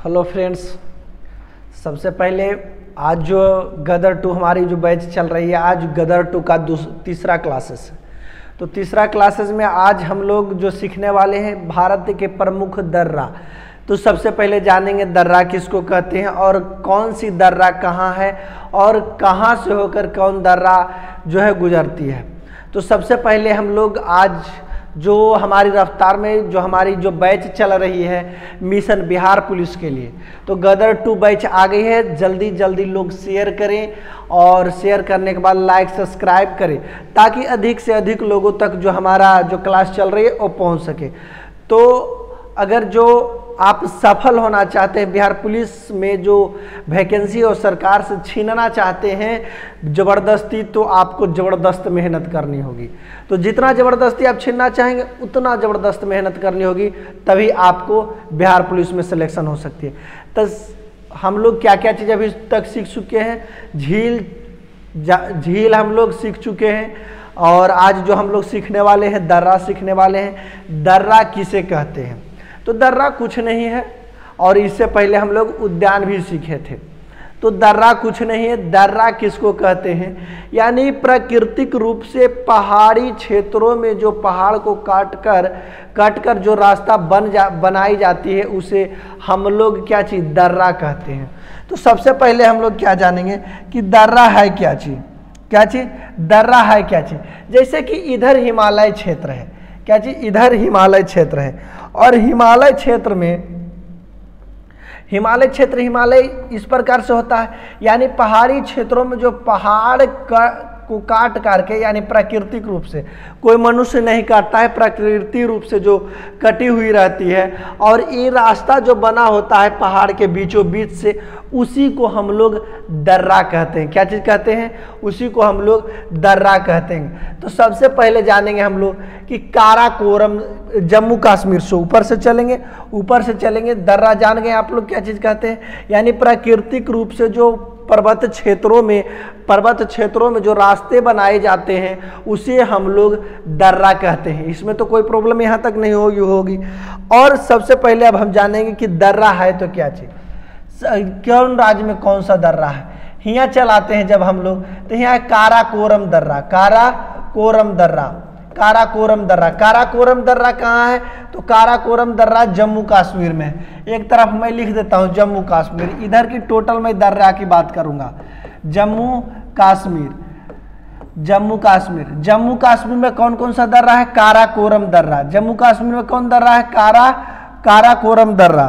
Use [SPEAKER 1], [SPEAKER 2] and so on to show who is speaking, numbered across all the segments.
[SPEAKER 1] Hello friends, सबसे पहले आज जो गदर 2 हमारी जो बैच चल रही है, आज गदर 2 का तीसरा क्लासेस है। तो तीसरा क्लासेस में आज हम लोग जो सीखने वाले हैं भारत के प्रमुख दर्रा। तो सबसे पहले जानेंगे दर्रा किसको कहते हैं और कौन सी दर्रा कहाँ है और कहाँ से होकर कौन दर्रा जो है गुजरती है। तो सबसे पहले हम लोग आज जो हमारी रफ्तार में जो हमारी जो बैच चल रही है मिशन बिहार पुलिस के लिए, तो गदर 2 बैच आ गई है। जल्दी जल्दी लोग शेयर करें और शेयर करने के बाद लाइक सब्सक्राइब करें ताकि अधिक से अधिक लोगों तक जो हमारा जो क्लास चल रही है वो पहुंच सके। तो अगर जो आप सफल होना चाहते हैं बिहार पुलिस में जो वैकेंसी और सरकार से छीनना चाहते हैं ज़बरदस्ती, तो आपको ज़बरदस्त मेहनत करनी होगी। तो जितना ज़बरदस्ती आप छीनना चाहेंगे उतना ज़बरदस्त मेहनत करनी होगी, तभी आपको बिहार पुलिस में सिलेक्शन हो सकती है। तो हम लोग क्या क्या चीज़ अभी तक सीख चुके हैं, झील हम लोग सीख चुके हैं और आज जो हम लोग सीखने वाले हैं दर्रा सीखने वाले हैं। दर्रा किसे कहते हैं? तो दर्रा कुछ नहीं है और इससे पहले हम लोग उद्यान भी सीखे थे। तो दर्रा कुछ नहीं है, दर्रा किसको कहते हैं? यानी प्राकृतिक रूप से पहाड़ी क्षेत्रों में जो पहाड़ को काट कर जो रास्ता बनाई जाती है उसे हम लोग क्या चीज़ दर्रा कहते हैं। तो सबसे पहले हम लोग क्या जानेंगे कि दर्रा है क्या चीज़। क्या चीज़ दर्रा है क्या चीज़? जैसे कि इधर हिमालय क्षेत्र है, क्या चीज़ इधर हिमालय क्षेत्र है और हिमालय क्षेत्र इस प्रकार से होता है, यानी पहाड़ी क्षेत्रों में जो पहाड़ को काट करके, यानी प्राकृतिक रूप से, कोई मनुष्य नहीं काटता है, प्राकृतिक रूप से जो कटी हुई रहती है और ये रास्ता जो बना होता है पहाड़ के बीचों बीच से, उसी को हम लोग दर्रा कहते हैं। क्या चीज़ कहते हैं? उसी को हम लोग दर्रा कहते हैं। तो सबसे पहले जानेंगे हम लोग कि काराकोरम, जम्मू कश्मीर से ऊपर से चलेंगे दर्रा जान गए आप लोग क्या चीज़ कहते हैं, यानी प्राकृतिक रूप से जो पर्वत क्षेत्रों में जो रास्ते बनाए जाते हैं उसे हम लोग दर्रा कहते हैं। इसमें तो कोई प्रॉब्लम यहाँ तक नहीं होगी। और सबसे पहले अब हम जानेंगे कि दर्रा है तो क्या चीज़, कौन राज्य में कौन सा दर्रा है। यहाँ चलाते हैं जब हम लोग, तो यहाँ काराकोरम दर्रा कहाँ है? तो काराकोरम दर्रा जम्मू कश्मीर में है। एक तरफ मैं लिख देता हूँ जम्मू कश्मीर, इधर की टोटल मैं दर्रा की बात करूँगा। जम्मू कश्मीर में कौन कौन सा दर्रा है? काराकोरम दर्रा। जम्मू कश्मीर में कौन दर्रा है? काराकोरम दर्रा।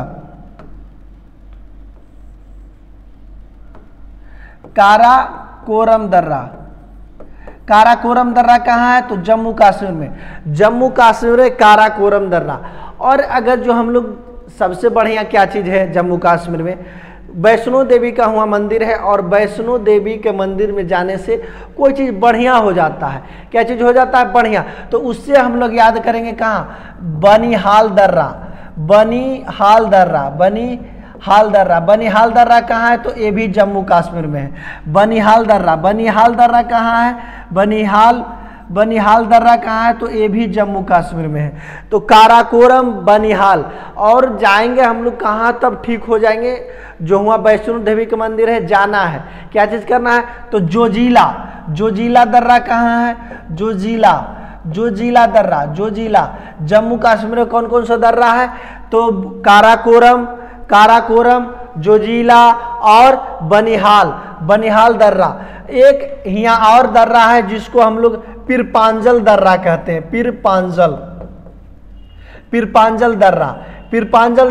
[SPEAKER 1] काराकोरम दर्रा कहाँ है? तो जम्मू कश्मीर में काराकोरम दर्रा। और अगर जो हम लोग सबसे बढ़िया क्या चीज़ है जम्मू कश्मीर में, वैष्णो देवी का हुआ मंदिर है और वैष्णो देवी के मंदिर में जाने से कोई चीज़ बढ़िया हो जाता है। क्या चीज़ हो जाता है? बढ़िया। तो उससे हम लोग याद करेंगे कहाँ? बनिहाल दर्रा कहाँ है? तो ये भी जम्मू कश्मीर में है। बनिहाल दर्रा कहाँ है? बनिहाल दर्रा कहाँ है? तो ये भी जम्मू कश्मीर में है। तो काराकोरम, बनिहाल। और जाएंगे हम लोग कहाँ तब ठीक हो जाएंगे? जो हुआ वैष्णो देवी का मंदिर है जाना है, क्या चीज़ करना है? तो जोजिला दर्रा कहाँ है? जोजिला दर्रा जम्मू कश्मीर में कौन कौन सा दर्रा है? तो काराकोरम, जोजिला और बनिहाल दर्रा। एक यहाँ और दर्रा है जिसको हम लोग पीरपांजल दर्रा कहते हैं। पीरपांजल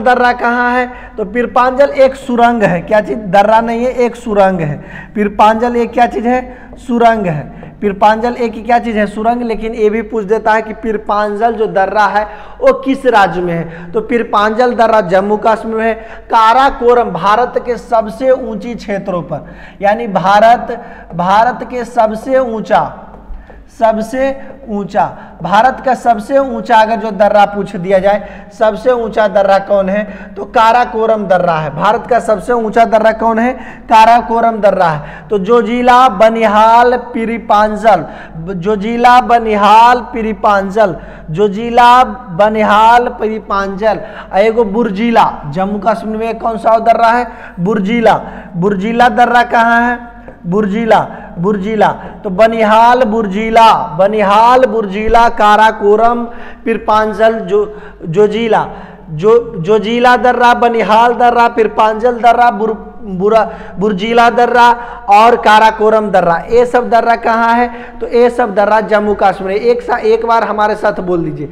[SPEAKER 1] दर्रा कहाँ है? तो पीरपांजल एक सुरंग है। क्या चीज़? दर्रा नहीं है, एक सुरंग है। पीरपांजल एक क्या चीज़ है? सुरंग है। पीरपांजल एक ही क्या चीज़ है? सुरंग। लेकिन ये भी पूछ देता है कि पीरपांजल जो दर्रा है वो किस राज्य में है? तो पीरपांजल दर्रा जम्मू कश्मीर में है। काराकोरम भारत के सबसे ऊंची क्षेत्रों पर, यानी भारत के सबसे सबसे ऊंचा, भारत का सबसे ऊंचा अगर जो दर्रा पूछ दिया जाए, सबसे ऊंचा दर्रा कौन है, तो काराकोरम दर्रा है। भारत का सबसे ऊंचा दर्रा कौन है, काराकोरम दर्रा है। तो जोजिला, बनिहाल, पिरीपांजल, जोजिला, बनिहाल, पिरीपांजल, जोजिला, बनिहाल, पिरीपांजल। एगो बुर्जिला, जम्मू कश्मीर में कौन सा दर्रा है, बुर्जिला। बुर्जिला दर्रा कहाँ है, बुर्जिला, बुर्जिला। तो बनिहाल, बुर्जिला, बनिहाल, बुर्जिला, काराकोरम, पिरपांजल, जोजिला, जोजिला दर्रा, बनिहाल दर्रा, पिरपांजल दर्रा, बुर्जिला दर्रा और काराकोरम दर्रा। ये सब दर्रा कहाँ है, तो ये सब दर्रा जम्मू कश्मीर में। एक बार हमारे साथ बोल दीजिए,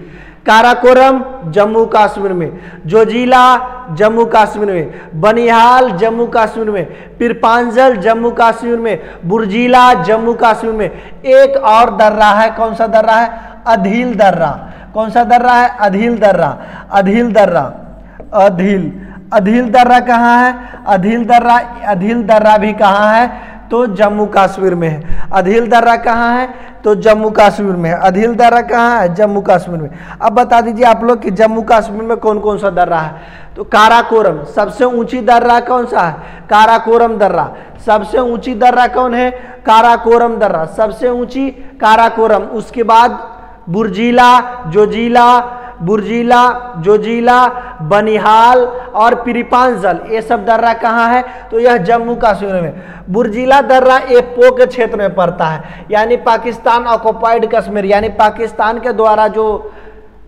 [SPEAKER 1] काराकोरम जम्मू कश्मीर में, जोजिला जम्मू कश्मीर में, बनिहाल जम्मू कश्मीर में, पिरपांजल जम्मू कश्मीर में, बुर्जिला जम्मू कश्मीर में। एक और दर्रा है, कौन सा दर्रा है, अधील दर्रा। कौन सा दर्रा है, अधील दर्रा, अधील दर्रा, अधील, अधील दर्रा कहाँ है, अधील दर्रा, अधील दर्रा भी कहाँ है, तो जम्मू कश्मीर में है। अधील दर्रा कहाँ है, तो जम्मू कश्मीर में है। अधील दर्रा कहाँ है, जम्मू कश्मीर में। अब बता दीजिए आप लोग कि जम्मू कश्मीर में कौन कौन सा दर्रा है, तो काराकोरम, सबसे ऊंची दर्रा कौन सा है, काराकोरम दर्रा। सबसे ऊंची दर्रा कौन है, काराकोरम दर्रा, सबसे ऊंची काराकोरम। उसके बाद बुर्जिला, जोजिला, बुर्जिला, जोजिला, बनिहाल और पिरीपांजल, ये सब दर्रा कहाँ है, तो यह जम्मू कश्मीर में। बुर्जिला दर्रा ये पोक क्षेत्र में पड़ता है, यानी पाकिस्तान ऑक्युपाइड कश्मीर, यानी पाकिस्तान के द्वारा जो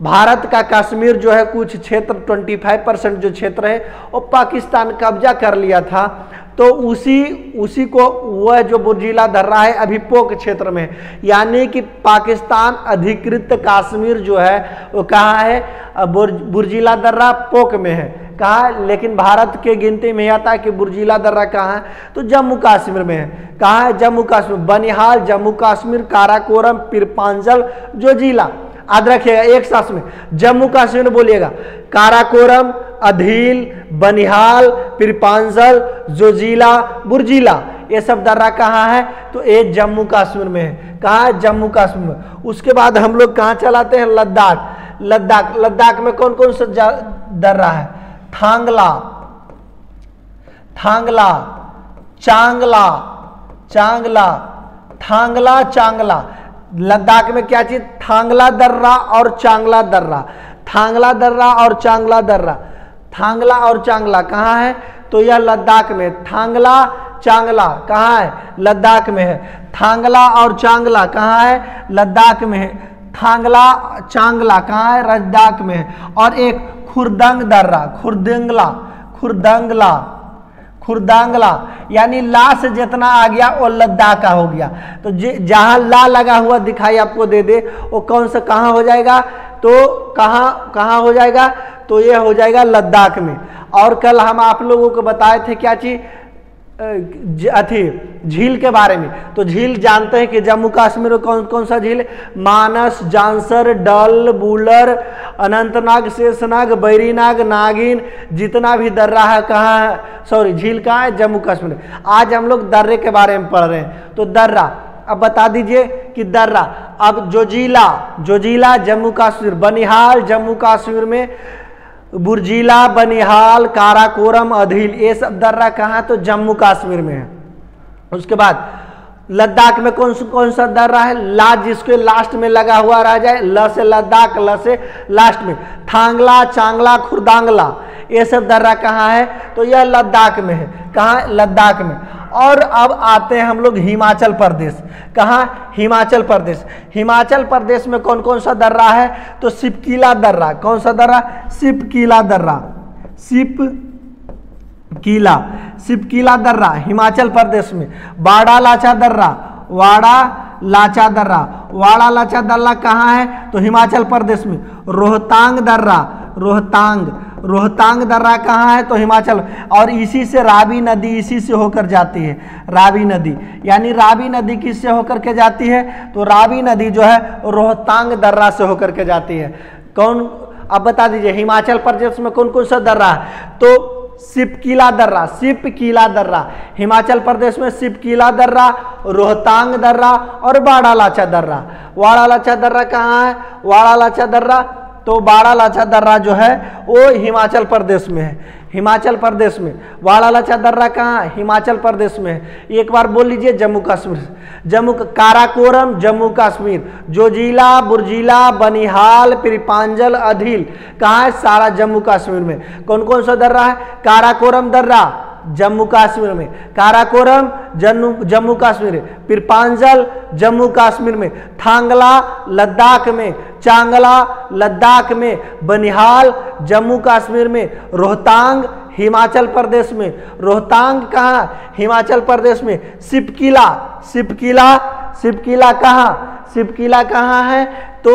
[SPEAKER 1] भारत का कश्मीर जो है कुछ क्षेत्र 25% जो क्षेत्र है वो पाकिस्तान कब्जा कर लिया था। तो उसी को वह जो बुर्जिला दर्रा है अभी पोक क्षेत्र में है, यानी कि पाकिस्तान अधिकृत कश्मीर जो है वो कहाँ है, बुर्जिला दर्रा पोक में है। कहाँ, लेकिन भारत के गिनती में आता है कि बुर्जिला दर्रा कहाँ है, तो जम्मू कश्मीर में है। कहाँ है, जम्मू कश्मीर, बनिहाल जम्मू कश्मीर, काराकोरम, पिरपांजल, जोजिला। याद रखिएगा एक साथ में, जम्मू कश्मीर में बोलिएगा, काराकोरम, अधील, बनिहाल, पिरपांजल, जोजिला, बुर्जिला, ये सब दर्रा कहाँ है, तो ये जम्मू कश्मीर में है। कहाँ है, जम्मू कश्मीर में। उसके बाद हम लोग कहाँ चलाते हैं, लद्दाख। लद्दाख, लद्दाख में कौन कौन सा दर्रा है, थांगला, थांगला, चांगला, चांगला, थांगला, चांगला। लद्दाख में क्या चीज, थांगला दर्रा और चांगला दर्रा, थांगला दर्रा और चांगला दर्रा। थांगला और चांगला कहाँ है, तो यह लद्दाख में। थांगला, चांगला कहाँ है, लद्दाख में है। थांगला और चांगला कहाँ है, लद्दाख में है। थांगला, चांगला कहाँ है, लद्दाख में है। और एक खुरदंग दर्रा, खुरदंगला, खुरदंगला, खुरदांगला, यानी ला से जितना आ गया वो लद्दाख का हो गया। तो जहां ला लगा हुआ दिखाई आपको दे दे वो कौन सा कहाँ हो जाएगा, तो कहाँ हो जाएगा, तो ये हो जाएगा लद्दाख में। और कल हम आप लोगों को बताए थे क्या चीज, झील के बारे में। तो झील जानते हैं कि जम्मू कश्मीर में कौन कौन सा झील है, मानस, जांसर, डल, बुलर, अनंतनाग, शेषनाग, बैरीनाग, नागिन, जितना भी दर्रा है कहाँ है, सॉरी झील कहाँ है, जम्मू कश्मीर। आज हम लोग दर्रे के बारे में पढ़ रहे हैं। तो दर्रा, अब बता दीजिए कि दर्रा, अब जोजिला, जोजिला जम्मू कश्मीर, बनिहाल जम्मू कश्मीर में, बुर्जिला, बनिहाल, काराकोरम, अधील, ये सब दर्रा कहाँ, तो जम्मू कश्मीर में है। उसके बाद लद्दाख में कौन सा दर्रा है, ला जिसके लास्ट में लगा हुआ रह जाए, ल से लद्दाख, ल से लास्ट में। थांगला, चांगला, खुरदांगला, ये सब दर्रा कहाँ है, तो यह लद्दाख में है। कहाँ, लद्दाख में। और अब आते हैं हम लोग हिमाचल प्रदेश। कहाँ, हिमाचल प्रदेश। हिमाचल प्रदेश में कौन कौन सा दर्रा है, तो सिपकीला दर्रा। कौन सा दर्रा, सिपकीला दर्रा, सिपकीला, सिपकीला दर्रा हिमाचल प्रदेश में। वाड़ा लाचा दर्रा, वाड़ा लाचा दर्रा, वाड़ा लाचा दर्रा कहाँ है, तो हिमाचल प्रदेश में। रोहतांग दर्रा, रोहतांग, रोहतांग दर्रा कहाँ है, तो हिमाचल। और इसी से रावी नदी इसी से होकर जाती है, रावी नदी, यानी रावी नदी किससे होकर के जाती है, तो रावी नदी जो है रोहतांग दर्रा से होकर के जाती है। कौन, अब बता दीजिए हिमाचल प्रदेश में कौन कौन सा दर्रा है, तो सिपकीला दर्रा, सिपकीला दर्रा हिमाचल प्रदेश में, सिपकीला दर्रा, रोहतांग दर्रा और बाड़ालाचा दर्रा। वाड़ालाचा दर्रा कहाँ है? वाड़ालाचा दर्रा, तो बाड़ालाचा दर्रा जो है वो हिमाचल प्रदेश में है, हिमाचल प्रदेश में। वाड़ालाचा दर्रा कहाँ है? हिमाचल प्रदेश में है। एक बार बोल लीजिए जम्मू कश्मीर, जम्मू काराकोरम जम्मू कश्मीर, जोजिला, बुर्जिला, बनिहाल, पिरपांजल, अधील कहाँ है? सारा जम्मू कश्मीर में। कौन कौन सा दर्रा है? काराकोरम दर्रा जम्मू कश्मीर में, काराकोरम जम्मू कश्मीर में, पिरपांजल जम्मू कश्मीर में, थांगला लद्दाख में, चांगला लद्दाख में, बनिहाल जम्मू कश्मीर में, रोहतांग हिमाचल प्रदेश में। रोहतांग कहाँ? हिमाचल प्रदेश में। सिपकीला, सिपकीला, सिपकीला कहाँ? सिपकीला कहाँ है? तो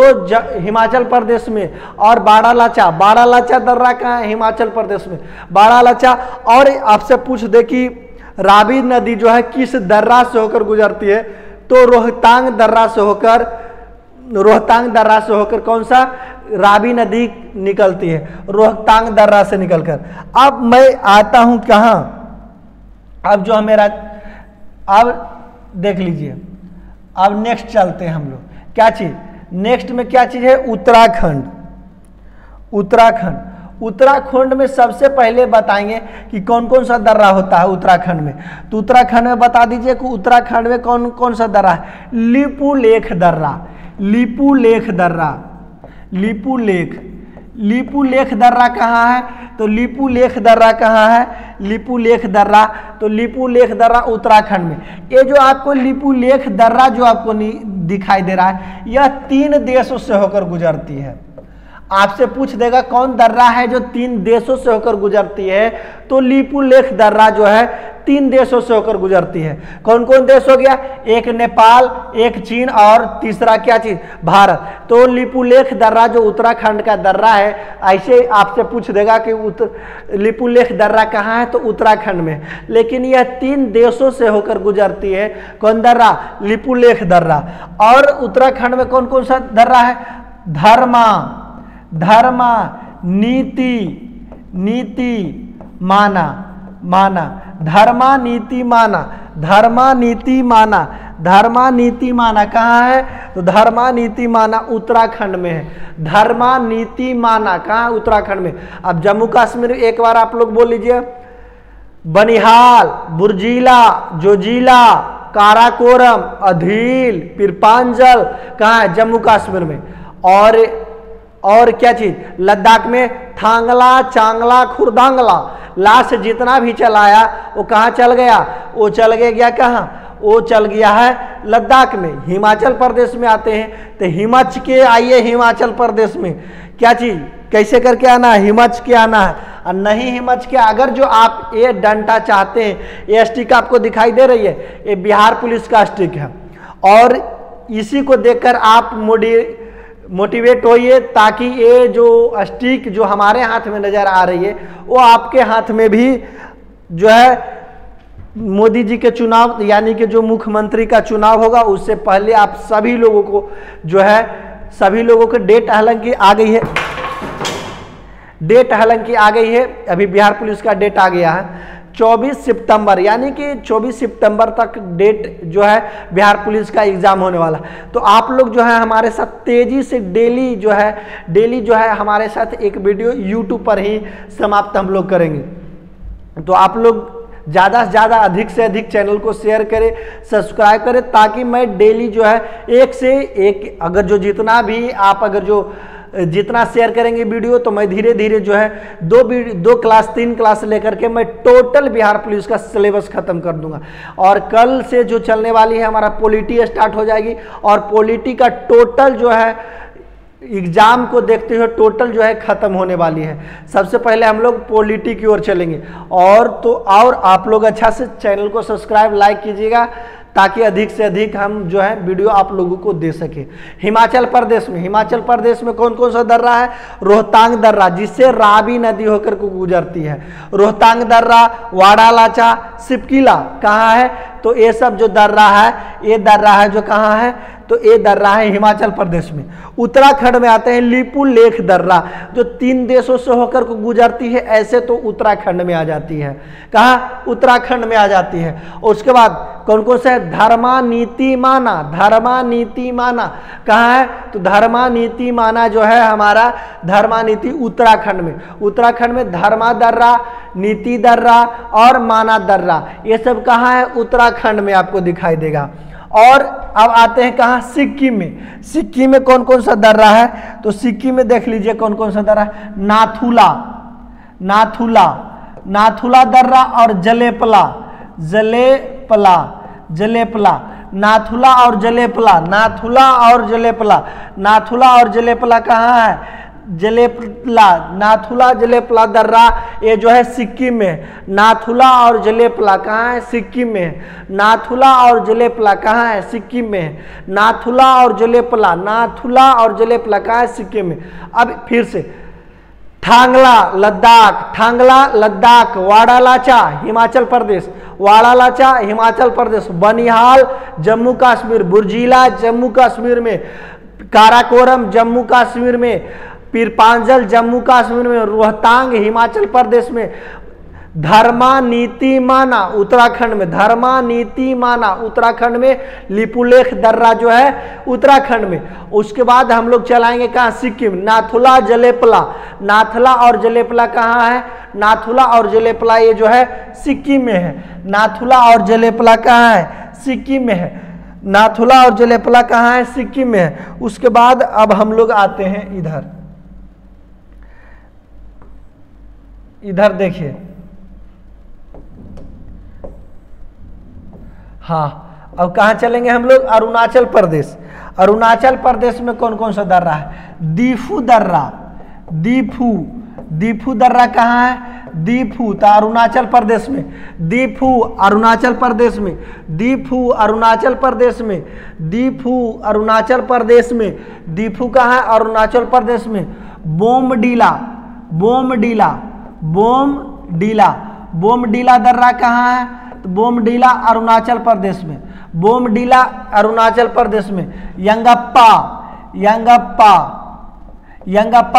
[SPEAKER 1] हिमाचल प्रदेश में। और बाड़ालाचा, बाड़ालाचा दर्रा कहाँ है? हिमाचल प्रदेश में, बाड़ालाचा। और आपसे पूछ दे कि रावी नदी जो है किस दर्रा से होकर गुजरती है? तो रोहतांग दर्रा से होकर, रोहतांग दर्रा से होकर कौन सा? रावी नदी निकलती है, रोहतांग दर्रा से निकलकर। अब मैं आता हूं कहां? अब जो मेरा, अब देख लीजिए, अब नेक्स्ट चलते हैं हम लोग। क्या चीज नेक्स्ट में? क्या चीज है? उत्तराखंड। उत्तराखंड, उत्तराखंड में सबसे पहले बताएंगे कि कौन कौन सा दर्रा होता है उत्तराखंड में। तो उत्तराखंड में बता दीजिए कि उत्तराखंड में कौन कौन सा दर्रा है? लिपुलेख दर्रा, लिपुलेख दर्रा, लिपुलेख, लिपुलेख दर्रा कहाँ है? तो लिपुलेख दर्रा कहाँ है? लिपुलेख दर्रा, तो लिपुलेख दर्रा उत्तराखंड में। ये जो आपको लिपुलेख दर्रा जो आपको दिखाई दे रहा है, यह 3 देशों से होकर गुजरती है। आपसे पूछ देगा कौन दर्रा है जो 3 देशों से होकर गुजरती है? तो लिपुलेख दर्रा जो है 3 देशों से होकर गुजरती है। कौन कौन देश हो गया? एक नेपाल, एक चीन और तीसरा क्या चीज? भारत। तो लिपुलेख दर्रा जो उत्तराखंड का दर्रा है, ऐसे आपसे पूछ देगा कि लिपुलेख दर्रा कहाँ है? तो उत्तराखंड में। लेकिन यह 3 देशों से होकर गुजरती है। कौन दर्रा? लिपुलेख दर्रा। और उत्तराखंड में कौन कौन सा दर्रा है? धर्मा, धर्मा, नीति, नीति, माना, माना, धर्मा नीति माना, धर्मा नीति माना, धर्मा नीति माना कहाँ है? तो धर्मा नीति माना उत्तराखंड में है। धर्मा नीति माना कहाँ? उत्तराखंड में। अब जम्मू कश्मीर एक बार आप लोग बोल लीजिए, बनिहाल, बुर्जिला, जोजिला, काराकोरम, अधील, पिरपांजल कहाँ है? जम्मू कश्मीर में। और क्या चीज? लद्दाख में थांगला, चांगला, खुरदांगला, लास्ट जितना भी चलाया वो कहाँ चल गया? वो चल गया कहाँ? वो चल गया है लद्दाख में। हिमाचल प्रदेश में आते हैं तो हिमच के आइए, हिमाचल प्रदेश में क्या चीज कैसे करके आना है? हिमच के आना है। और नहीं हिमच के, अगर जो आप ये डंडा चाहते हैं, ये स्टिक आपको दिखाई दे रही है, ये बिहार पुलिस का स्टिक है। और इसी को देखकर आप मोटिवेट होइए ताकि ये जो स्टिक जो हमारे हाथ में नजर आ रही है वो आपके हाथ में भी जो है मोदी जी के चुनाव यानी कि जो मुख्यमंत्री का चुनाव होगा उससे पहले आप सभी लोगों को जो है, सभी लोगों को डेट हालांकि आ गई है, डेट हालांकि आ गई है, अभी बिहार पुलिस का डेट आ गया है 24 सितंबर, यानी कि 24 सितंबर तक डेट जो है बिहार पुलिस का एग्जाम होने वाला। तो आप लोग जो है हमारे साथ तेजी से डेली जो है हमारे साथ एक वीडियो यूट्यूब पर ही समाप्त हम लोग करेंगे। तो आप लोग ज़्यादा से ज़्यादा अधिक से अधिक चैनल को शेयर करें, सब्सक्राइब करें, ताकि मैं डेली जो है एक से एक अगर जो जितना भी आप अगर जो जितना शेयर करेंगे वीडियो, तो मैं धीरे धीरे जो है 2 क्लास 3 क्लास लेकर के मैं टोटल बिहार पुलिस का सिलेबस खत्म कर दूंगा। और कल से जो चलने वाली है हमारा पॉलिटी स्टार्ट हो जाएगी, और पॉलिटी का टोटल जो है एग्जाम को देखते हुए टोटल जो है खत्म होने वाली है। सबसे पहले हम लोग पॉलिटी की ओर चलेंगे। और आप लोग अच्छा से चैनल को सब्सक्राइब लाइक कीजिएगा ताकि अधिक से अधिक हम जो है वीडियो आप लोगों को दे सके। हिमाचल प्रदेश में कौन कौन सा दर्रा है? रोहतांग दर्रा, जिससे रावी नदी होकर को गुजरती है। रोहतांग दर्रा, वाड़ालाचा, सिपकिला कहाँ है? तो ये सब जो दर्रा है, ये दर्रा है जो कहाँ है? तो ये दर्रा है हिमाचल प्रदेश में। उत्तराखंड में आते हैं लिपुलेख दर्रा, जो 3 देशों से होकर को गुजरती है, ऐसे तो उत्तराखंड में आ जाती है। कहाँ? उत्तराखंड में आ जाती है। और उसके बाद कौन कौन सा है? धर्मानीतिमाना कहाँ है? तो धर्मानीतिमाना जो है हमारा धर्मानीति उत्तराखंड में धर्मा दर्रा, नीति दर्रा और माना दर्रा, ये सब कहाँ है? उत्तराखंड में आपको दिखाई देगा। और अब आते हैं कहाँ? सिक्किम में कौन कौन सा दर्रा है? तो सिक्किम में देख लीजिए कौन कौन सा दर्रा है। नाथुला दर्रा और जलेपला, नाथुला और जलेपला कहाँ है? नाथुला जलेपला दर्रा ये जो है सिक्किम में। नाथुला और जलेपला कहाँ है? सिक्किम में। नाथुला और जलेपला कहाँ है? सिक्किम में। नाथुला और जलेपला कहाँ है? सिक्किम में। अब फिर से थांगला लद्दाख, वाड़ालाचा हिमाचल प्रदेश, बनिहाल जम्मू कश्मीर, बुर्जिला जम्मू कश्मीर में, काराकोरम जम्मू कश्मीर में, पीरपांजल जम्मू कश्मीर में, रोहतांग हिमाचल प्रदेश में, धर्मानीतिमाना उत्तराखंड में, लिपुलेख दर्रा जो है उत्तराखंड में। उसके बाद हम लोग चलाएंगे कहाँ? सिक्किम। नाथुला और जलेपला कहाँ है? नाथुला और जलेपला ये जो है सिक्किम में है। नाथुला और जलेपला कहाँ है? सिक्किम में है। नाथुला और जलेपला कहाँ है? सिक्किम में है। उसके बाद अब हम लोग आते हैं इधर देखिए। हाँ, अब कहाँ चलेंगे हम लोग? अरुणाचल प्रदेश में कौन कौन सा दर्रा है? दीफू दर्रा कहाँ है? दीफू तो अरुणाचल प्रदेश में। दीफू अरुणाचल प्रदेश में। दीफू कहाँ है? अरुणाचल प्रदेश में। बोमडीला दर्रा कहाँ है? तो बोमडीला अरुणाचल प्रदेश में। यंगप्पा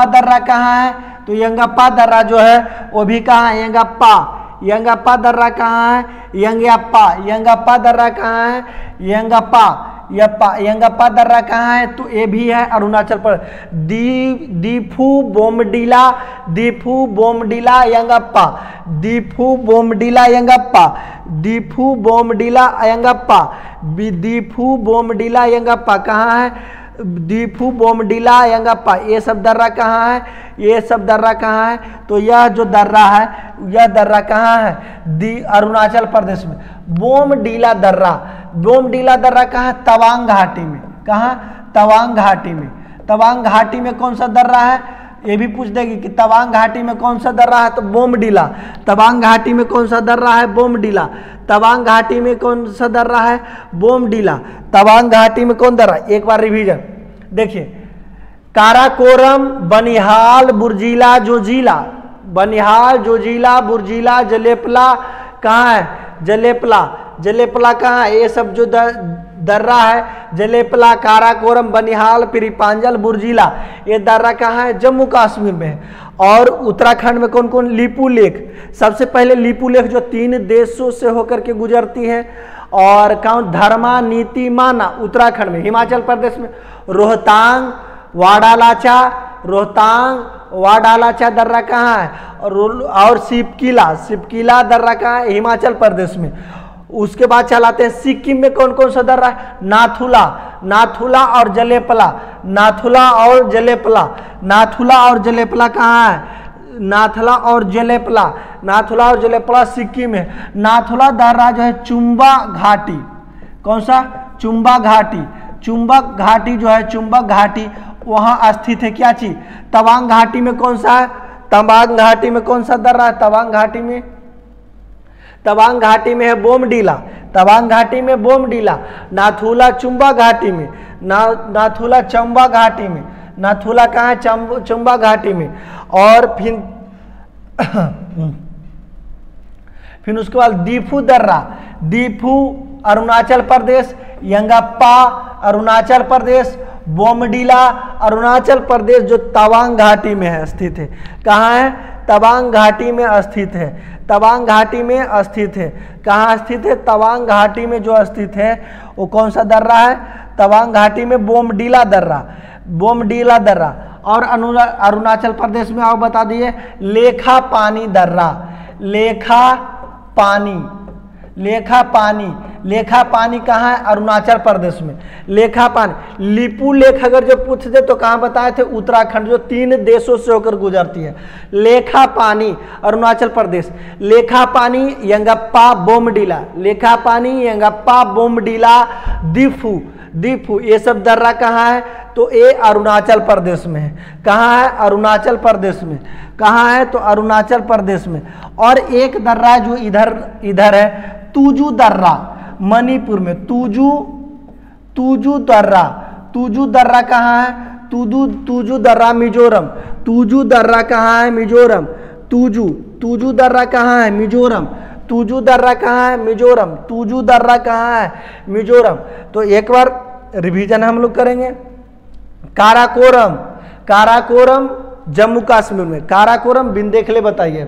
[SPEAKER 1] दर्रा कहाँ है? तो यंगप्पा दर्रा जो है वो भी कहाँ है? यंगप्पा दर्रा कहाँ है? यंगप्पा दर्रा कहाँ है? यंगप्पा दर्रा कहाँ है? तो ये भी है अरुणाचल प्रदेश। दीफू बोमडीला यंगप्पा, दीफू बोमडीला कहाँ है? दीफू बोमडीला यंगप्पा, ये सब दर्रा कहाँ है? तो यह जो दर्रा है, यह दर्रा कहाँ है? अरुणाचल प्रदेश में। बोमडीला दर्रा कहाँ है? तवांग घाटी में। कहाँ? तवांग घाटी में कौन सा दर्रा है? ये भी पूछ देगी कि तवांग घाटी में कौन सा दर्रा है? तो बोमडीला। तवांग घाटी में कौन सा दर्रा है? बोमडीला। तवांग घाटी में कौन सा दर्रा है? बोमडीला। तवांग घाटी में कौन दर्रा? एक बार रिवीजन देखिए। काराकोरम, बनिहाल, जोजिला, बुर्जिला, जलेपला कहाँ है? जलेपला कहाँ है? ये सब जो दर्रा है, जलेपला, काराकोरम, बनिहाल, पीरपांजल, बुर्जिला, ये दर्रा कहाँ है? जम्मू कश्मीर में है। और उत्तराखंड में कौन कौन? लिपुलेख। सबसे पहले लिपुलेख जो 3 देशों से होकर के गुजरती है। और कौन? धर्मानीतिमाना उत्तराखंड में। हिमाचल प्रदेश में रोहतांग, वाड़ालाचा दर्रा कहाँ है? और सिपकिला दर्रा कहाँ है? हिमाचल प्रदेश में। उसके बाद चलाते हैं सिक्किम में कौन कौन सा दर्रा है? नाथुला और जलेपला कहाँ है? नाथुला और जलेपला सिक्किम में। नाथुला दर्रा जो है चुम्बा घाटी, कौन सा? चुम्बक घाटी वहाँ स्थित है। क्या चीज? तवांग घाटी में कौन सा है? तवांग घाटी में कौन सा दर्रा है? तवांग घाटी में तवांग घाटी में है बोमडीला, तवांग घाटी में बोमडीला। नाथुला चुम्बा घाटी में, नाथुला चंबा घाटी में, नाथुला कहाँ है? चंबा घाटी में। और फिर उसके बाद दीफू दर्रा, दीफू अरुणाचल प्रदेश, यंगप्पा अरुणाचल प्रदेश, बोमडीला अरुणाचल प्रदेश, जो तवांग घाटी में है स्थित है। कहाँ है? तवांग घाटी में स्थित है, तवांग घाटी में स्थित है। कहाँ स्थित है? तवांग घाटी में जो स्थित है वो कौन सा दर्रा है? तवांग घाटी में बोमडीला दर्रा, बोमडीला दर्रा। और अरुणाचल प्रदेश में आप बता दिए लेखा पानी दर्रा, लेखा पानी, लेखा पानी, लेखा पानी कहाँ है? अरुणाचल प्रदेश में। लेखा पानी, लिपू लेख अगर जो पूछ दे तो कहाँ बताए थे? उत्तराखंड, जो 3 देशों से होकर गुजरती है। लेखा पानी अरुणाचल प्रदेश, लेखा पानी यंगप्पा बोमडीला, लेखा पानी यंगप्पा बोमडीला दीफू, दीफू, ये सब दर्रा कहाँ है? तो ये अरुणाचल प्रदेश में है। कहाँ है? अरुणाचल प्रदेश में। कहाँ है? तो अरुणाचल प्रदेश में। और एक दर्रा जो इधर है, तुजू दर्रा, मणिपुर में। तुजू दर्रा, तुजू दर्रा कहाँ है? तुजू दर्रा मिजोरम, तुजू दर्रा कहाँ है? मिजोरम। तुजू दर्रा कहाँ है? मिजोरम। तुजू दर्रा कहाँ है? मिजोरम। तुजू दर्रा कहाँ है? मिजोरम। तो एक बार रिवीजन हम लोग करेंगे। काराकोरम, काराकोरम जम्मू कश्मीर में। काराकोरम बिन देख ले बताइए।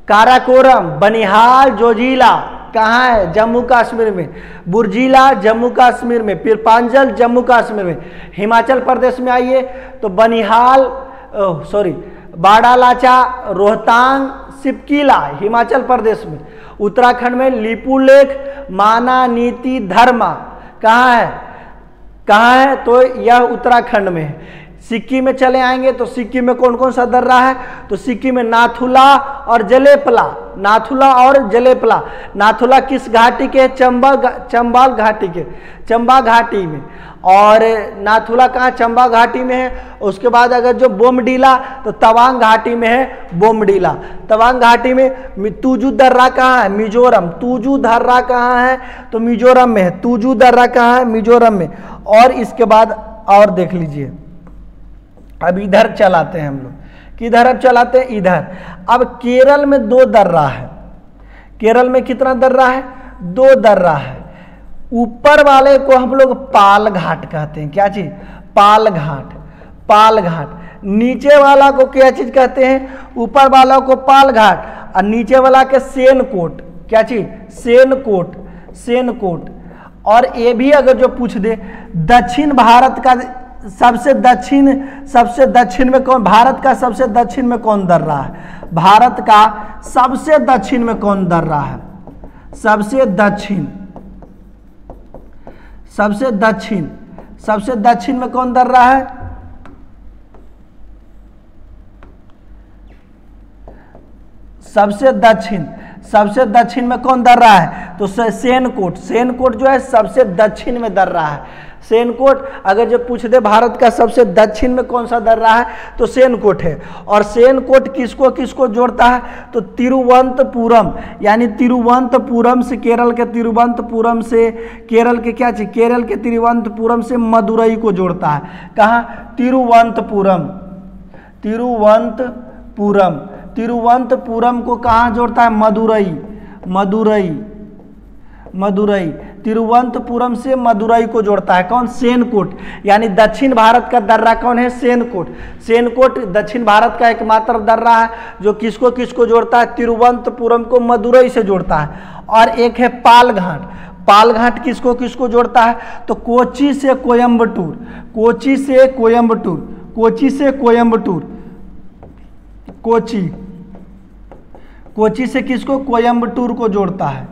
[SPEAKER 1] काराकोरम, बनिहाल, जोजिला कहाँ है? जम्मू कश्मीर में। बुर्जिला जम्मू कश्मीर में। पीरपांजल जम्मू कश्मीर में। हिमाचल प्रदेश में आइए तो बनिहाल, बाड़ालाचा, रोहतांग, सिपकीला हिमाचल प्रदेश में। उत्तराखंड में लिपुलेख, माना, नीति, धर्मा कहाँ है? कहाँ है? तो यह उत्तराखंड में है। सिक्किम में चले आएंगे तो सिक्किम में कौन कौन सा दर्रा है? तो सिक्किम में नाथुला और जलेपला, नाथुला और जलेपला। नाथुला किस घाटी के? चंबाल घाटी के, चंबा घाटी में। और नाथुला कहाँ? चंबा घाटी में है। उसके बाद अगर जो बोमडीला तो तवांग घाटी में है, बोमडीला तवांग घाटी में। तुजू दर्रा कहाँ है? मिजोरम। तुजू दर्रा कहाँ है? तो मिजोरम में है। तुजू दर्रा कहाँ है? मिजोरम में। और इसके बाद और देख लीजिए, अब इधर चलाते हैं हम लोग। किधर अब चलाते हैं? इधर। अब केरल में 2 दर्रा है। केरल में कितना दर्रा है? 2 दर्रा है। ऊपर वाले को हम लोग पाल घाट कहते हैं। क्या चीज? पाल घाट, पाल घाट। नीचे वाला को क्या चीज कहते हैं? ऊपर वाला को पाल घाट और नीचे वाला के सेनकोट। क्या चीज? सेनकोट, सेनकोट। और ये भी अगर जो पूछ दे दक्षिण भारत का सबसे दक्षिण में कौन? भारत का सबसे दक्षिण में कौन दर्रा है? भारत का सबसे दक्षिण में कौन दर्रा है? सबसे दक्षिण, सबसे दक्षिण, सबसे दक्षिण में कौन दर्रा है? सबसे दक्षिण, सबसे दक्षिण में कौन दर्रा है? तो सेनकोट, सेनकोट जो है सबसे दक्षिण में दर्रा है। सेनकोट अगर जो पूछ दे भारत का सबसे दक्षिण में कौन सा दर्रा है तो सेनकोट है। और सेनकोट किसको किसको जोड़ता है? तो तिरुवनंतपुरम, यानी तिरुवनंतपुरम से, केरल के तिरुवनंतपुरम से, केरल के क्या चीज? केरल के तिरुवनंतपुरम से मदुरई को जोड़ता है। कहाँ? तिरुवनंतपुरम, तिरुवनंतपुरम, तिरुवनंतपुरम को कहाँ जोड़ता है? मदुरई, मदुरई, मदुरई। तिरुवनंतपुरम से मदुरई को जोड़ता है कौन? सेनकोट। यानी दक्षिण भारत का दर्रा कौन है? सेनकोट। सेनकोट दक्षिण भारत का एकमात्र दर्रा है जो किसको किसको जोड़ता है? तिरुवनंतपुरम को मदुरई से जोड़ता है। और एक है पाल घाट। पाल घाट किसको किसको जोड़ता है? तो कोची से कोयम्बटूर, कोची से कोयम्बटूर, कोची से कोयम्बटूर, कोची, कोची से किसको? कोयम्बटूर को जोड़ता है।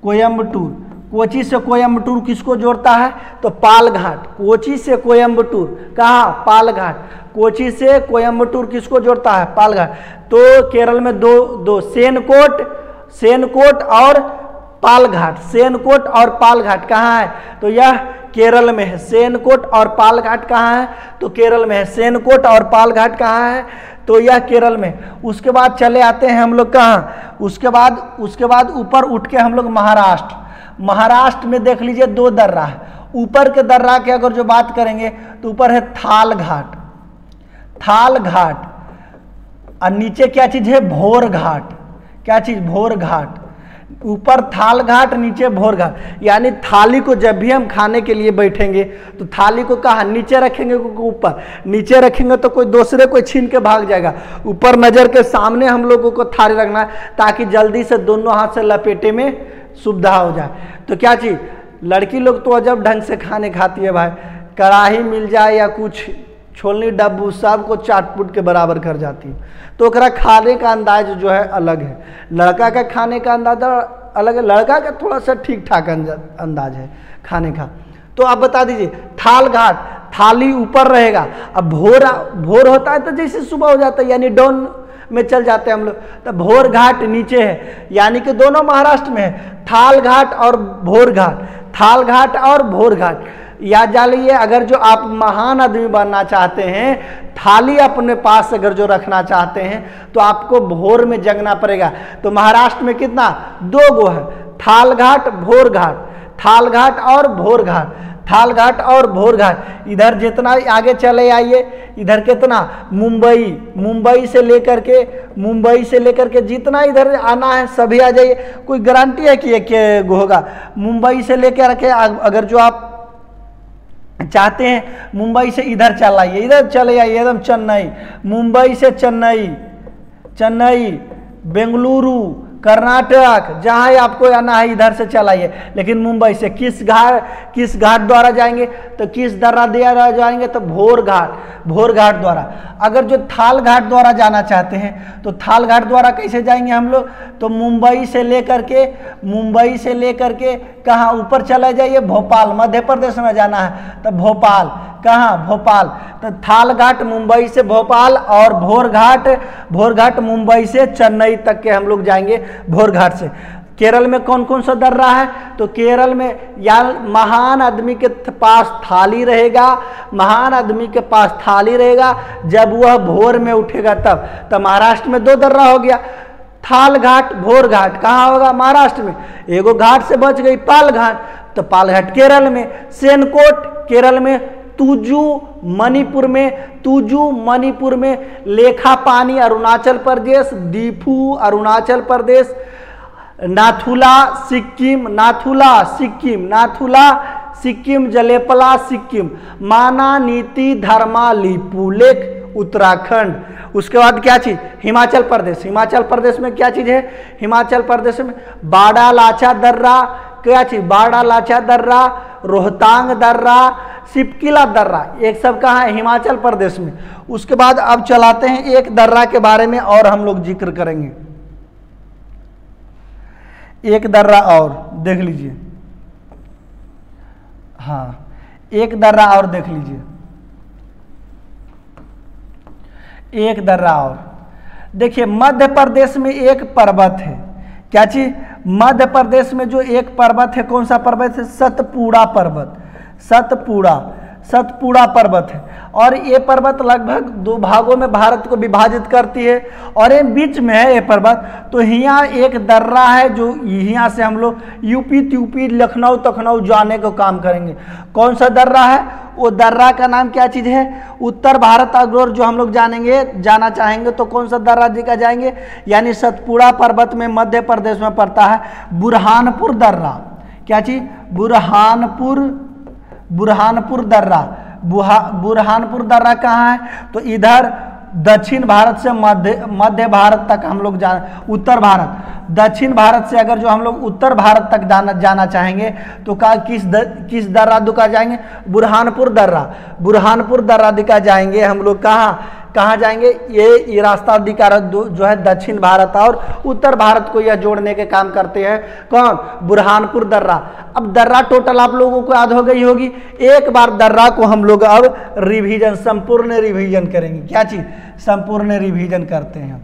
[SPEAKER 1] कोयम्बटूर, कोची से कोयम्बटूर किसको जोड़ता है? तो पाल घाट। कोची से कोयम्बटूर, कहाँ? पाल घाट। कोची से कोयम्बटूर किसको जोड़ता है? पाल घाट। तो केरल में दो सेनकोट, सेनकोट और पाल घाट, सेनकोट और पाल घाट कहाँ है? तो यह केरल में है। सेनकोट और पाल घाट कहाँ है? तो केरल में है। सेनकोट और पाल घाट कहाँ है? तो यह केरल में। उसके बाद चले आते हैं हम लोग कहाँ? उसके बाद ऊपर उठ के हम लोग महाराष्ट्र में देख लीजिए 2 दर्रा है। ऊपर के दर्रा की अगर जो बात करेंगे तो ऊपर है थाल घाट और नीचे क्या चीज है? भोर घाट। क्या चीज? भोर घाट। ऊपर थाल घाट, नीचे भोर घाट। यानी थाली को जब भी हम खाने के लिए बैठेंगे तो थाली को कहाँ? नीचे रखेंगे, ऊपर। नीचे रखेंगे तो कोई दूसरे कोई छीन के भाग जाएगा। ऊपर नजर के सामने हम लोगों को थाली रखना है ताकि जल्दी से दोनों हाथ से लपेटे में सुविधा हो जाए। तो क्या चीज? लड़की लोग तो अजब ढंग से खाने खाती है भाई। कढ़ाई मिल जाए या कुछ छोलनी डब्बू सबको चाटपुट के बराबर कर जाती है। तो ओकरा खाने का अंदाज जो है अलग है। लड़का का खाने का अंदाज अलग है। लड़का का थोड़ा सा ठीक ठाक अंदाज है खाने का। तो आप बता दीजिए, थाल घाट, थाली ऊपर रहेगा। अब भोर होता है तो जैसे सुबह हो जाता है यानी डाउन में चल जाते हैं हम लोग, तो भोर घाट नीचे है। यानी कि दोनों महाराष्ट्र में है, थाल घाट और भोर घाट। थाल घाट और भोर घाट याद जानिए। अगर जो आप महान आदमी बनना चाहते हैं, थाली अपने पास अगर जो रखना चाहते हैं तो आपको भोर में जगना पड़ेगा। तो महाराष्ट्र में कितना? 2 गो है, थाल घाट, भोर घाट। थाल घाट और भोर घाट, थाल घाट और भोर घाट। इधर जितना आगे चले आइए, इधर कितना? मुंबई से लेकर के जितना इधर आना है सभी आ जाइए। कोई गारंटी है कि ये होगा? मुंबई से लेकर के अगर जो आप चाहते हैं मुंबई से इधर चल आइए, इधर चले आइए एकदम चेन्नई। मुंबई से चेन्नई, बेंगलुरु, कर्नाटक, जहाँ आपको आना है इधर से चलाइए। लेकिन मुंबई से किस घाट द्वारा जाएंगे? तो किस दर्रा द्वारा जाएंगे? तो भोर घाट द्वारा। अगर जो थाल घाट द्वारा जाना चाहते हैं तो थाल घाट द्वारा कैसे जाएंगे हम लोग? तो मुंबई से लेकर के कहाँ ऊपर चला जाइए? भोपाल, मध्य प्रदेश में जाना है तो भोपाल। कहाँ? भोपाल। तो थाल घाट मुंबई से भोपाल और भोर घाट मुंबई से चेन्नई तक के हम लोग जाएंगे भोर घाट से। केरल में कौन कौन सा दर्रा है? तो केरल में या महान आदमी के पास थाली रहेगा, जब वह भोर में उठेगा तब। तो महाराष्ट्र में 2 दर्रा हो गया, थाल घाट, भोर घाट। कहाँ होगा? महाराष्ट्र में। एगो घाट से बच गई पाल घाट, तो पाल घाट केरल में। सेनकोट केरल में। तुजू मणिपुर में। लेखापानी अरुणाचल प्रदेश, दीफू अरुणाचल प्रदेश, नाथुला सिक्किम, जलेपला सिक्किम, मानानीति धर्मा लिपुलेख उत्तराखंड। उसके बाद क्या चीज? हिमाचल प्रदेश में क्या चीज है? हिमाचल प्रदेश में बाड़ालाचा दर्रा। क्या चीज? बाड़ालाचा दर्रा, रोहतांग दर्रा, सिपकिला दर्रा। एक सब कहाँ है? हिमाचल प्रदेश में। उसके बाद अब चलाते हैं एक दर्रा के बारे में और हम लोग जिक्र करेंगे। एक दर्रा और देख लीजिए। हाँ, एक दर्रा और देख लीजिए। एक दर्रा और देखिए, मध्य प्रदेश में एक पर्वत है। क्या चीज? मध्य प्रदेश में जो एक पर्वत है, कौन सा पर्वत है? सतपुड़ा पर्वत है। और ये पर्वत लगभग 2 भागों में भारत को विभाजित करती है और ये बीच में है ये पर्वत। तो यहाँ एक दर्रा है जो यहाँ से हम लोग यूपी, लखनऊ जाने को काम करेंगे। कौन सा दर्रा है? वो दर्रा का नाम क्या चीज़ है? उत्तर भारत अगर जो हम लोग जाना चाहेंगे तो कौन सा दर्रा दिखा जाएंगे? यानी सतपुड़ा पर्वत में मध्य प्रदेश में पड़ता है बुरहानपुर दर्रा। क्या चीज़? बुरहानपुर दर्रा। बुरहानपुर दर्रा कहाँ है? तो इधर दक्षिण भारत से मध्य भारत तक हम लोग उत्तर भारत, दक्षिण भारत से अगर जो हम लोग उत्तर भारत तक जाना चाहेंगे तो किस दर्रा दिखा जाएंगे? बुरहानपुर दर्रा दिखा जाएंगे हम लोग। कहाँ जाएंगे? ये रास्ता दिखा जो है दक्षिण भारत और उत्तर भारत को यह जोड़ने के काम करते हैं। कौन? बुरहानपुर दर्रा। अब दर्रा टोटल आप लोगों को याद हो गई होगी। एक बार दर्रा को हम लोग अब संपूर्ण रिवीजन करेंगे। क्या चीज? संपूर्ण रिवीजन करते हैं।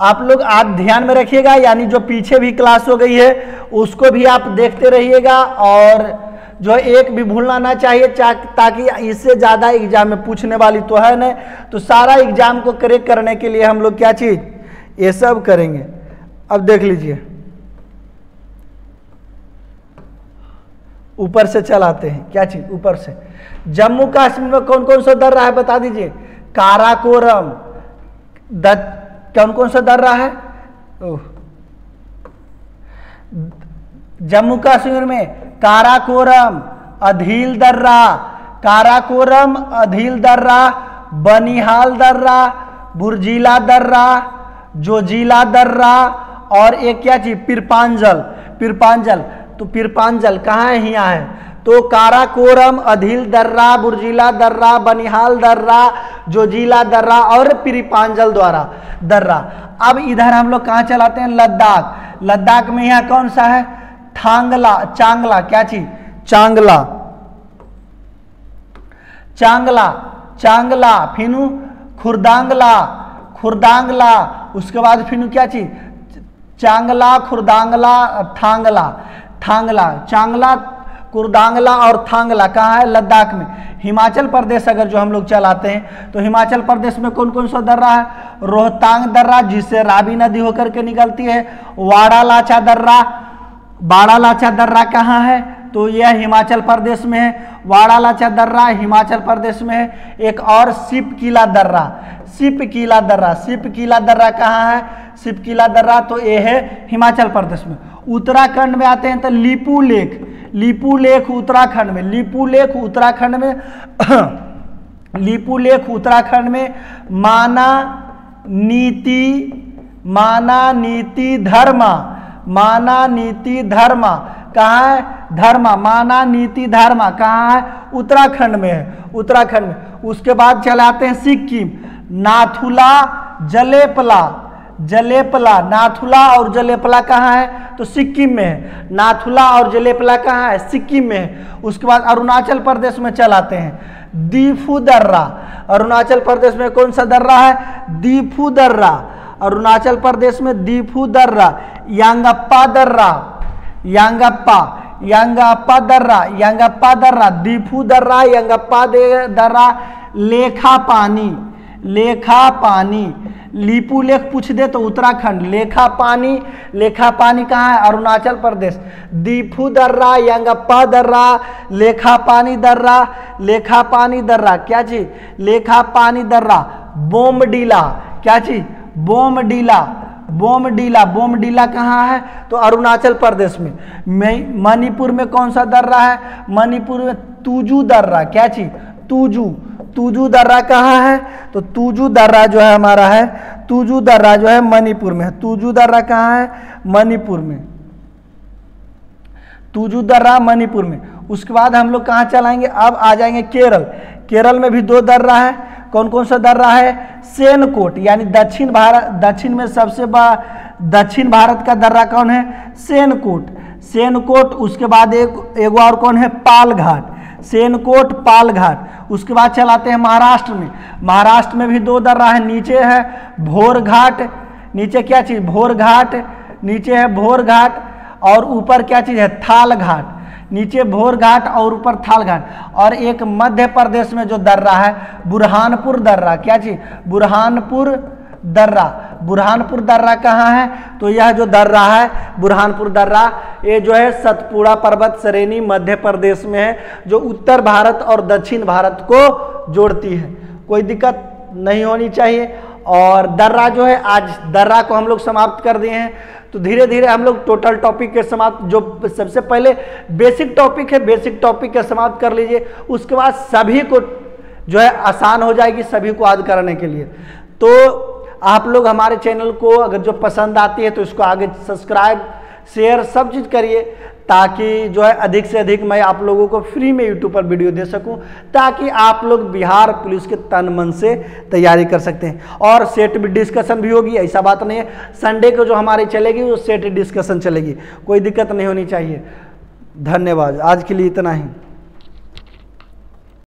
[SPEAKER 1] आप लोग आज ध्यान में रखिएगा, यानी जो पीछे भी क्लास हो गई है उसको भी आप देखते रहिएगा, और जो एक भी भूलना ना चाहिए, ताकि इससे ज़्यादा एग्जाम में पूछने वाली तो है नहीं। तो सारा एग्जाम को करेक्ट करने के लिए हम लोग क्या चीज़, ये सब करेंगे। अब देख लीजिए, ऊपर से चलाते हैं, क्या चीज़ ऊपर से। जम्मू कश्मीर में कौन कौन सा दर्रा है बता दीजिए। काराकोरम, कौन कौन सा दर्रा है। जम्मू कश्मीर में काराकोरम, अधील दर्रा, काराकोरम, अधील दर्रा, बनिहाल दर्रा, बुर्जीला दर्रा, जोजिला दर्रा, और एक क्या चीज पिरपांजल। पिरपांजल, तो पिरपांजल कहाँ है, यहाँ है। तो काराकोरम, अधील दर्रा, बुर्जीला दर्रा, बनिहाल दर्रा, जोजिला दर्रा और पिरपांजल द्वारा दर्रा। अब इधर हम लोग कहाँ चलाते हैं, लद्दाख। लद्दाख में यहाँ कौन सा है, थांगला, चांगला, क्या चीज, चांगला, चांगला, चांगला, फिनू खुरदांगला, खुरदांगला, उसके बाद फिनू क्या चीज, चांगला, खुरदांगला, थांगला, थांगला, चांगला, कुरदांगला और थांगला कहाँ है, लद्दाख में। हिमाचल प्रदेश अगर जो हम लोग चलाते हैं तो हिमाचल प्रदेश में कौन कौन सा दर्रा है, रोहतांग दर्रा जिससे रावी नदी होकर के निकलती है, वाड़ा लाचा दर्रा। वाड़ा लाचा दर्रा कहाँ है, तो यह हिमाचल प्रदेश में है। वाड़ा लाचा दर्रा हिमाचल प्रदेश में है। एक और सिपकीला दर्रा, सिपकीला दर्रा, सिपकीला दर्रा कहाँ है, सिपकीला दर्रा तो ये है हिमाचल प्रदेश में। उत्तराखंड में आते हैं तो लीपू लेक, लीपू लेक उत्तराखंड में, लीपू लेक उत्तराखंड में लीपू लेक उत्तराखंड में। माना नीति, माना नीति धर्मा, माना नीति धर्मा कहाँ है, धर्मा, माना नीति धर्मा कहाँ है, उत्तराखंड में है, उत्तराखंड में। उसके बाद चलाते हैं सिक्किम, नाथुला, जलेपला, जलेपला, नाथुला और जलेपला कहाँ है, तो सिक्किम में है। नाथुला और जलेपला कहाँ है, सिक्किम में है। उसके बाद अरुणाचल प्रदेश में चलाते हैं दीफू दर्रा। अरुणाचल प्रदेश में कौन सा दर्रा है, दीफू दर्रा, अरुणाचल प्रदेश में दीफू दर्रा। यांगप्पा दर्रा, यांगप्पा, यांगप्पा दर्रा, यांगप्पा दर्रा, दीफू दर्रा, यांगप्पा दर्रा। लेखा पानी, लेखा पानी, लीपू लेख पूछ दे तो उत्तराखंड, लेखा पानी, लेखा पानी कहाँ है, अरुणाचल प्रदेश। दीफू दर्रा, यांगप्पा दर्रा, लेखा पानी दर्रा, लेखा पानी दर्रा, क्या चीज, लेखा पानी दर्रा। बोमडीला, क्या चीज, बोमडीला, बोमडीला, बोमडीला कहाँ है, तो अरुणाचल प्रदेश में। मणिपुर में कौन सा दर्रा है, मणिपुर में तुजू दर्रा, क्या चीज, तुजू, तुजू दर्रा कहाँ है, तो तुजू दर्रा जो है हमारा है, तुजू दर्रा जो है मणिपुर में है। तुजू दर्रा कहाँ है, मणिपुर में, तुजू दर्रा मणिपुर में। उसके बाद हम लोग कहाँ चलाएंगे, अब आ जाएंगे केरल। केरल में भी दो दर्रा है, कौन कौन सा दर्रा है, सेनकोट, यानी दक्षिण भारत, दक्षिण में सबसे दक्षिण भारत का दर्रा कौन है, सेनकोट, सेनकोट। उसके बाद एक और कौन है, पालघाट, सेनकोट, पालघाट। उसके बाद चलाते हैं महाराष्ट्र में। महाराष्ट्र में भी दो दर्रा है, नीचे है भोरघाट, नीचे क्या चीज, भोरघाट, नीचे है भोरघाट और ऊपर क्या चीज है, थालघाट। नीचे भोरघाट और ऊपर थालघाट। और एक मध्य प्रदेश में जो दर्रा है बुरहानपुर दर्रा, क्या चीज, बुरहानपुर दर्रा। बुरहानपुर दर्रा कहाँ है, तो यह जो दर्रा है बुरहानपुर दर्रा, ये जो है सतपुड़ा पर्वत श्रेणी मध्य प्रदेश में है, जो उत्तर भारत और दक्षिण भारत को जोड़ती है। कोई दिक्कत नहीं होनी चाहिए। और दर्रा जो है, आज दर्रा को हम लोग समाप्त कर दिए हैं। तो धीरे धीरे हम लोग टोटल टॉपिक के समाप्त, जो सबसे पहले बेसिक टॉपिक है, बेसिक टॉपिक के समाप्त कर लीजिए। उसके बाद सभी को जो है आसान हो जाएगी सभी को याद करने के लिए। तो आप लोग हमारे चैनल को अगर जो पसंद आती है तो इसको आगे सब्सक्राइब, शेयर सब चीज़ करिए, ताकि जो है अधिक से अधिक मैं आप लोगों को फ्री में यूट्यूब पर वीडियो दे सकूं, ताकि आप लोग बिहार पुलिस के तन मन से तैयारी कर सकते हैं। और सेट भी डिस्कशन भी होगी, ऐसा बात नहीं है। संडे को जो हमारी चलेगी वो सेट डिस्कशन चलेगी, कोई दिक्कत नहीं होनी चाहिए। धन्यवाद, आज के लिए इतना ही।